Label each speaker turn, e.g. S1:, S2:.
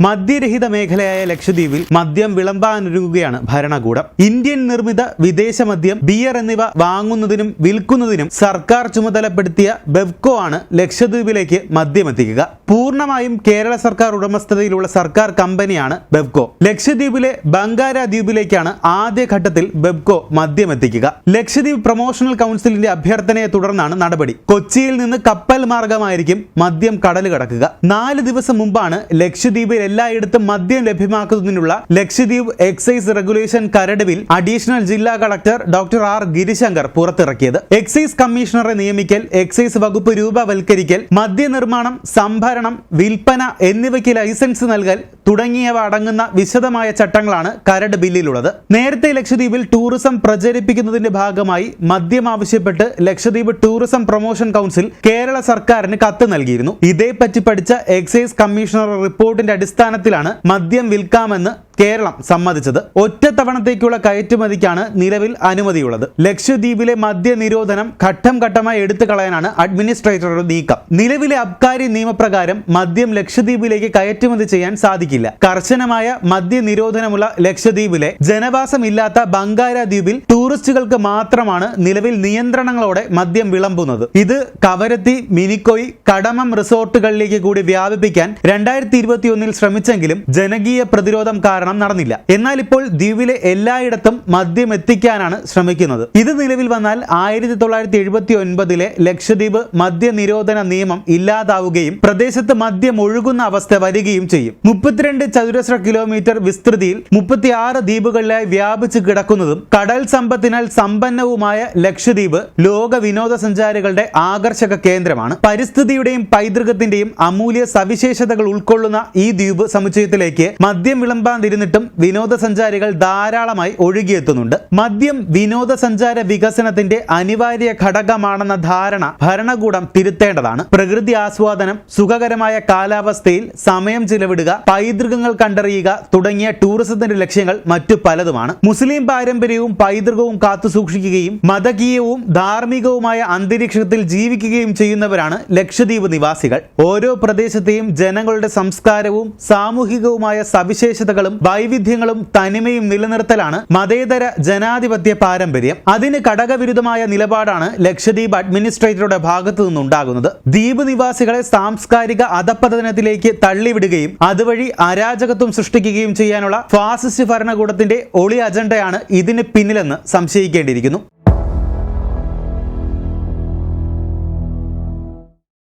S1: മദ്യരഹിത മേഖലയായ ലക്ഷദ്വീപിൽ മദ്യം വിളമ്പാനൊരുങ്ങുകയാണ് ഭരണകൂടം. ഇന്ത്യൻ നിർമ്മിത വിദേശ മദ്യം, ബിയർ എന്നിവ വാങ്ങുന്നതിനും വിൽക്കുന്നതിനും സർക്കാർ ചുമതലപ്പെടുത്തിയ ബെവ്കോ ആണ് ലക്ഷദ്വീപിലേക്ക് മദ്യമെത്തിക്കുക. പൂർണ്ണമായും കേരള സർക്കാർ ഉടമസ്ഥതയിലുള്ള സർക്കാർ കമ്പനിയാണ് ബെവ്കോ. ലക്ഷദ്വീപിലെ ബംഗാര ദ്വീപിലേക്കാണ് ആദ്യഘട്ടത്തിൽ ബെവ്കോ മദ്യമെത്തിക്കുക. ലക്ഷദ്വീപ് പ്രൊമോഷണൽ കൗൺസിലിന്റെ അഭ്യർത്ഥനയെ തുടർന്നാണ് നടപടി. കൊച്ചിയിൽ നിന്ന് കപ്പൽ മാർഗമായിരിക്കും മദ്യം കടല് കടക്കുക. 4 ദിവസം മുമ്പാണ് ലക്ഷദ്വീപിൽ എല്ലായിടത്തും മദ്യം ലഭ്യമാക്കുന്നതിനുള്ള ലക്ഷദ്വീപ് എക്സൈസ് റെഗുലേഷൻ കരട് ബിൽ അഡീഷണൽ ജില്ലാ കളക്ടർ ഡോക്ടർ ആർ ഗിരിശങ്കർ പുറത്തിറക്കിയത്. എക്സൈസ് കമ്മീഷണറെ നിയമിക്കൽ, എക്സൈസ് വകുപ്പ് രൂപവൽക്കരിക്കൽ, മദ്യനിർമ്മാണം, സംഭരണം, വിൽപ്പന എന്നിവയ്ക്ക് ലൈസൻസ് നൽകൽ തുടങ്ങിയവ അടങ്ങുന്ന വിശദമായ ചട്ടങ്ങളാണ് കരട് ബില്ലിലുള്ളത്. നേരത്തെ ലക്ഷദ്വീപിൽ ടൂറിസം പ്രചരിപ്പിക്കുന്നതിന്റെ ഭാഗമായി മദ്യം ആവശ്യപ്പെട്ട് Lakshadweep tourism promotion council Kerala സർക്കാരിന് കത്ത് നൽകിയിരുന്നു. ഇതേപ്പറ്റി പഠിച്ച എക്സൈസ് കമ്മീഷണർ റിപ്പോർട്ടിന്റെ അടിസ്ഥാനത്തിലാണ് മദ്യം വിൽക്കാമെന്ന് കേരളം സമ്മതിച്ചത്. ഒറ്റത്തവണത്തേക്കുള്ള കയറ്റുമതിക്കാണ് നിലവിൽ അനുമതിയുള്ളത്. ലക്ഷദ്വീപിലെ മദ്യ നിരോധനം ഘട്ടം ഘട്ടമായി എടുത്തു കളയാനാണ് അഡ്മിനിസ്ട്രേറ്ററുടെ നീക്കം. നിലവിലെ അബ്കാരി നിയമപ്രകാരം മദ്യം ലക്ഷദ്വീപിലേക്ക് കയറ്റുമതി ചെയ്യാൻ സാധിക്കില്ല. കർശനമായ മദ്യ നിരോധനമുള്ള ലക്ഷദ്വീപിലെ ജനവാസമില്ലാത്ത ബംഗാര ദ്വീപിൽ ടൂറിസ്റ്റുകൾക്ക് മാത്രമാണ് നിലവിൽ നിയന്ത്രണങ്ങളോടെ മദ്യം വിളമ്പുന്നത്. ഇത് കവരത്തി, മിനിക്കോയ്, കടമം റിസോർട്ടുകളിലേക്ക് കൂടി വ്യാപിപ്പിക്കാൻ 2021 ശ്രമിച്ചെങ്കിലും ജനകീയ പ്രതിരോധം കാരണം നടന്നില്ല. എന്നാൽ ഇപ്പോൾ ദ്വീപിലെ എല്ലായിടത്തും മദ്യം എത്തിക്കാനാണ് ശ്രമിക്കുന്നത്. ഇത് നിലവിൽ വന്നാൽ 1979 ലക്ഷദ്വീപ് മദ്യ നിരോധന നിയമം ഇല്ലാതാവുകയും പ്രദേശത്ത് മദ്യം ഒഴുകുന്ന അവസ്ഥ വരികയും ചെയ്യും. 32 ചതുരശ്ര കിലോമീറ്റർ വിസ്തൃതിയിൽ 36 ദ്വീപുകളിലായി വ്യാപിച്ചു കിടക്കുന്നതും കടൽ സമ്പത്തിനാൽ സമ്പന്നവുമായ ലക്ഷദ്വീപ് ലോക വിനോദസഞ്ചാരികളുടെ ആകർഷക കേന്ദ്രമാണ്. പരിസ്ഥിതിയുടെയും പൈതൃകത്തിന്റെയും അമൂല്യ സവിശേഷതകൾ ഉൾക്കൊള്ളുന്ന ഈ ദ്വീപ് സമുച്ചയത്തിലേക്ക് മദ്യം വിളമ്പാതിരുന്നിട്ടും വിനോദസഞ്ചാരികൾ ധാരാളമായി ഒഴുകിയെത്തുന്നുണ്ട്. മദ്യം വിനോദസഞ്ചാര വികസനത്തിന്റെ അനിവാര്യ ഘടകമാണെന്ന ധാരണ ഭരണകൂടം തിരുത്തേണ്ടതാണ്. പ്രകൃതി ആസ്വാദനം, സുഖകരമായ കാലാവസ്ഥയിൽ സമയം ചിലവിടുക, പൈതൃകങ്ങൾ കണ്ടറിയുക തുടങ്ങിയ ടൂറിസത്തിന്റെ ലക്ഷ്യങ്ങൾ മറ്റു പലതുമാണ്. മുസ്ലിം പാരമ്പര്യവും പൈതൃകവും കാത്തുസൂക്ഷിക്കുകയും മതകീയവും ധാർമ്മികവുമായ അന്തരീക്ഷത്തിൽ ജീവിക്കുകയും ചെയ്യുന്നവരാണ് ലക്ഷദ്വീപ് നിവാസികൾ. ഓരോ പ്രദേശത്തെയും ജനങ്ങളുടെ സംസ്കാരവും സാമൂഹികവുമായ സവിശേഷതകളും വൈവിധ്യങ്ങളും തനിമയും നിലനിർത്തലാണ് മതേതര ജനാധിപത്യ പാരമ്പര്യം. അതിന് ഘടകവിരുദ്ധമായ നിലപാടാണ് ലക്ഷദ്വീപ് അഡ്മിനിസ്ട്രേറ്ററുടെ ഭാഗത്തു നിന്നുണ്ടാകുന്നത്. ദ്വീപ് നിവാസികളെ സാംസ്കാരിക അധപ്പതനത്തിലേക്ക് തള്ളിവിടുകയും അതുവഴി അരാജകത്വം സൃഷ്ടിക്കുകയും ചെയ്യാനുള്ള ഫാസിസ്റ്റ് ഭരണകൂടത്തിന്റെ ഒളി അജണ്ടയാണ് ഇതിന് പിന്നിലെന്ന് സംശയിക്കേണ്ടിയിരിക്കുന്നു.